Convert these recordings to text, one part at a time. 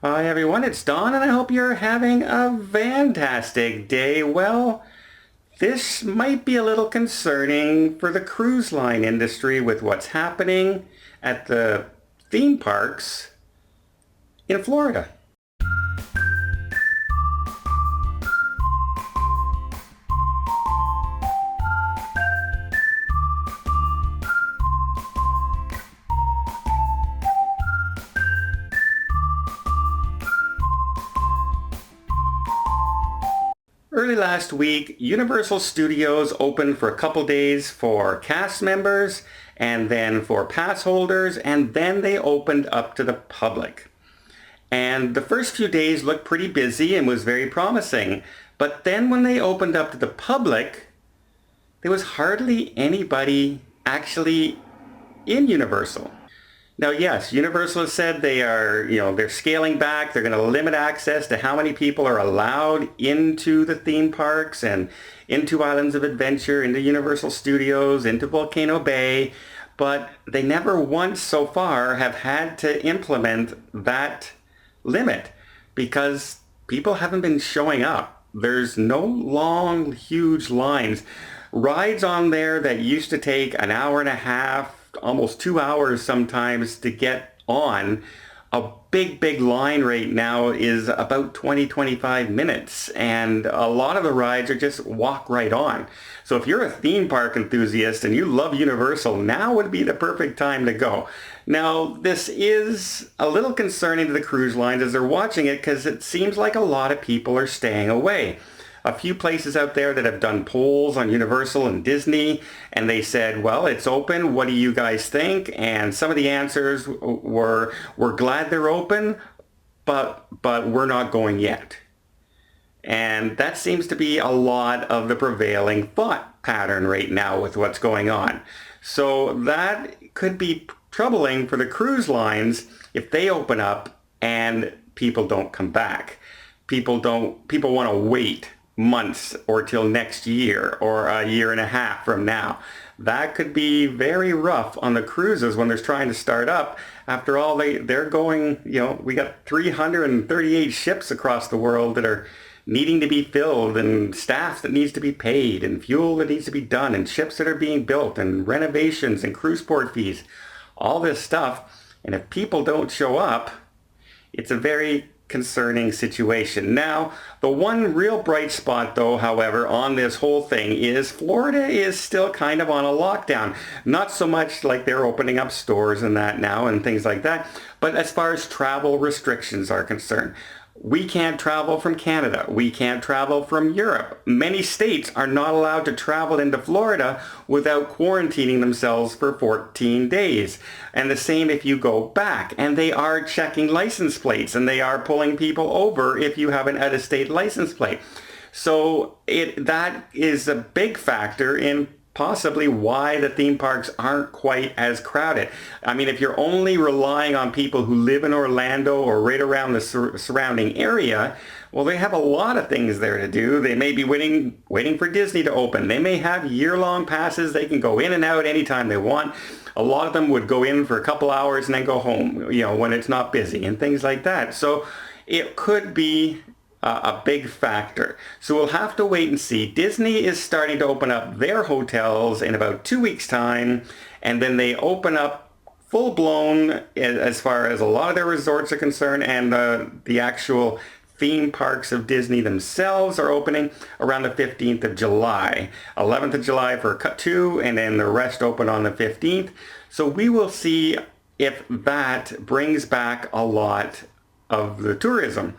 Hi everyone, it's Don and I hope you're having a fantastic day. Well, this might be a little concerning for the cruise line industry with what's happening at the theme parks in Florida. Early last week, Universal Studios opened for a couple days for cast members and then for pass holders, and then they opened up to the public. And the first few days looked pretty busy and was very promising. But then when they opened up to the public, there was hardly anybody actually in Universal. Now, yes, Universal has said they're scaling back. They're going to limit access to how many people are allowed into the theme parks and into Islands of Adventure, into Universal Studios, into Volcano Bay. But they never once so far have had to implement that limit because people haven't been showing up. There's no long, huge lines. Rides on there that used to take an hour and a half, almost 2 hours sometimes to get on. A big line right now is about 20-25 minutes, and a lot of the rides are just walk right on. So if you're a theme park enthusiast and you love Universal, now would be the perfect time to go. Now, this is a little concerning to the cruise lines as they're watching it because it seems like a lot of people are staying away. A few places out there that have done polls on Universal and Disney, and they said, well, it's open. What do you guys think? And some of the answers were, we're glad they're open, but we're not going yet. And that seems to be a lot of the prevailing thought pattern right now with what's going on. So that could be troubling for the cruise lines if they open up and people don't come back. People want to wait months or till next year or a year and a half from now. That could be very rough on the cruises when they're trying to start up. After all, they're going, we got 338 ships across the world that are needing to be filled, and staff that needs to be paid, and fuel that needs to be done, and ships that are being built, and renovations, and cruise port fees, all this stuff. And if people don't show up, it's a very concerning situation. Now, the one real bright spot though, however, on this whole thing is Florida is still kind of on a lockdown. Not so much like they're opening up stores and that now and things like that, but as far as travel restrictions are concerned. We can't travel from Canada. We can't travel from Europe. Many states are not allowed to travel into Florida without quarantining themselves for 14 days. And the same if you go back. And they are checking license plates and they are pulling people over if you have an out-of-state license plate. So that is a big factor in possibly why the theme parks aren't quite as crowded. I mean, if you're only relying on people who live in Orlando or right around the surrounding area, well, they have a lot of things there to do. They may be waiting for Disney to open. They may have year-long passes. They can go in and out anytime they want. A lot of them would go in for a couple hours and then go home, when it's not busy and things like that. So it could be a big factor. So we'll have to wait and see. Disney is starting to open up their hotels in about 2 weeks' time, and then they open up full-blown as far as a lot of their resorts are concerned, and the actual theme parks of Disney themselves are opening around the 15th of July. 11th of July for cut 2, and then the rest open on the 15th. So we will see if that brings back a lot of the tourism.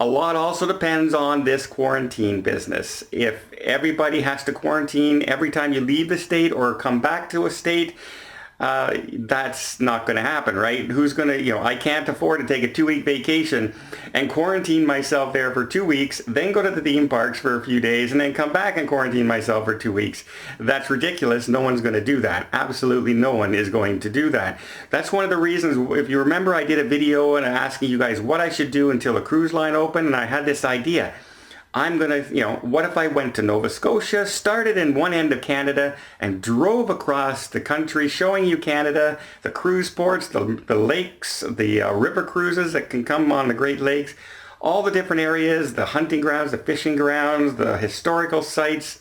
A lot also depends on this quarantine business. If everybody has to quarantine every time you leave the state or come back to a state, that's not going to happen, right? Who's going to, I can't afford to take a 2-week vacation and quarantine myself there for 2 weeks, then go to the theme parks for a few days and then come back and quarantine myself for 2 weeks. That's ridiculous. No one's going to do that. Absolutely no one is going to do that. That's one of the reasons, if you remember, I did a video and asking you guys what I should do until the cruise line opened, and I had this idea. I'm going to, what if I went to Nova Scotia, started in one end of Canada, and drove across the country showing you Canada, the cruise ports, the lakes, the river cruises that can come on the Great Lakes, all the different areas, the hunting grounds, the fishing grounds, the historical sites,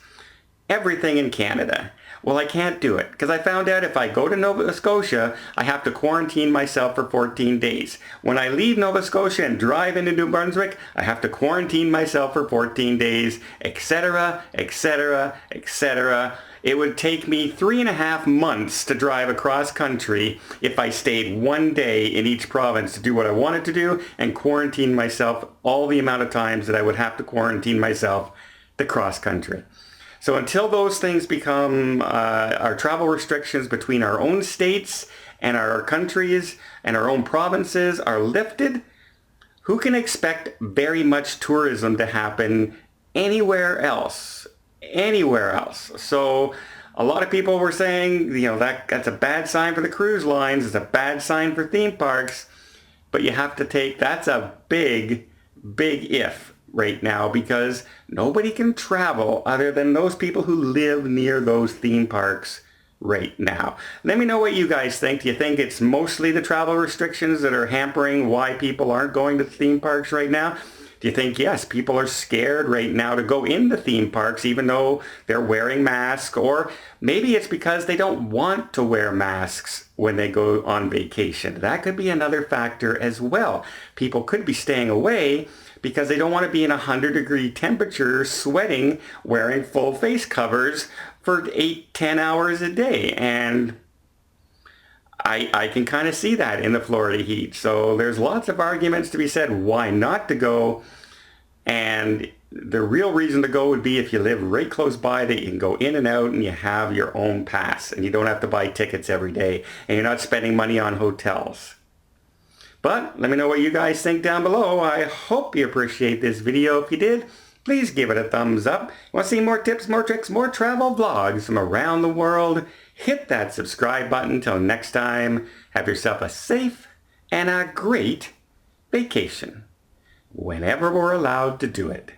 everything in Canada. Well, I can't do it because I found out if I go to Nova Scotia, I have to quarantine myself for 14 days. When I leave Nova Scotia and drive into New Brunswick, I have to quarantine myself for 14 days, etc., etc., etc. It would take me 3.5 months to drive across country if I stayed one day in each province to do what I wanted to do and quarantine myself all the amount of times that I would have to quarantine myself to cross country. So until those things become our travel restrictions between our own states and our countries and our own provinces are lifted, who can expect very much tourism to happen anywhere else? Anywhere else. So a lot of people were saying, that's a bad sign for the cruise lines. It's a bad sign for theme parks. But you have to that's a big, big if right now because nobody can travel other than those people who live near those theme parks right now. Let me know what you guys think. Do you think it's mostly the travel restrictions that are hampering why people aren't going to theme parks right now? Do you think, yes, people are scared right now to go into theme parks even though they're wearing masks? Or maybe it's because they don't want to wear masks when they go on vacation. That could be another factor as well. People could be staying away because they don't want to be in 100-degree temperature sweating wearing full face covers for 8-10 hours a day. And I can kind of see that in the Florida heat. So there's lots of arguments to be said why not to go. And the real reason to go would be if you live right close by that you can go in and out and you have your own pass and you don't have to buy tickets every day and you're not spending money on hotels. But let me know what you guys think down below. I hope you appreciate this video. If you did, please give it a thumbs up. Want to see more tips, more tricks, more travel vlogs from around the world? Hit that subscribe button. Until next time, have yourself a safe and a great vacation whenever we're allowed to do it.